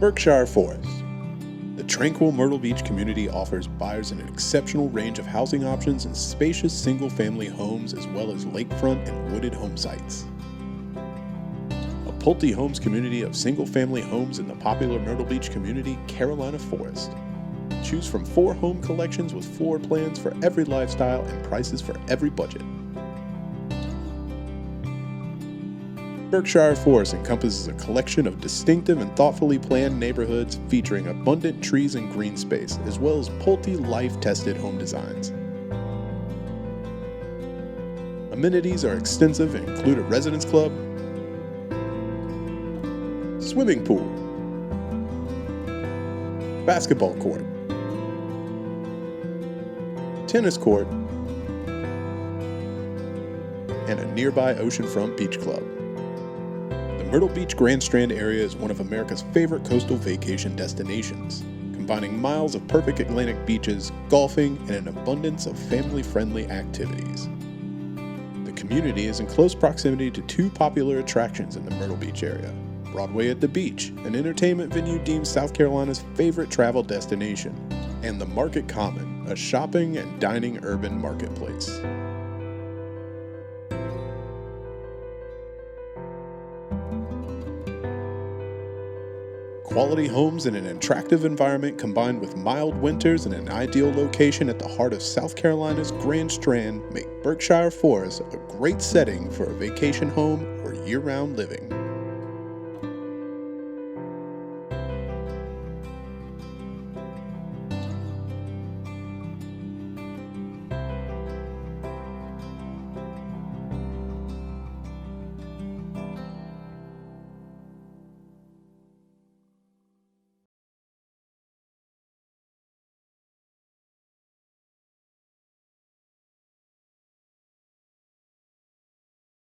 Berkshire Forest. The tranquil Myrtle Beach community offers buyers an exceptional range of housing options and spacious single-family homes as well as lakefront and wooded home sites. A Pulte Homes community of single-family homes in the popular Myrtle Beach community, Carolina Forest. Choose from 4 home collections with floor plans for every lifestyle and prices for every budget. Berkshire Forest encompasses a collection of distinctive and thoughtfully planned neighborhoods featuring abundant trees and green space, as well as Pulte life-tested home designs. Amenities are extensive and include a residence club, swimming pool, basketball court, tennis court, and a nearby oceanfront beach club. The Myrtle Beach Grand Strand area is one of America's favorite coastal vacation destinations, combining miles of perfect Atlantic beaches, golfing, and an abundance of family-friendly activities. The community is in close proximity to 2 popular attractions in the Myrtle Beach area: Broadway at the Beach, an entertainment venue deemed South Carolina's favorite travel destination, and the Market Common, a shopping and dining urban marketplace. Quality homes in an attractive environment combined with mild winters and an ideal location at the heart of South Carolina's Grand Strand make Berkshire Forest a great setting for a vacation home or year-round living.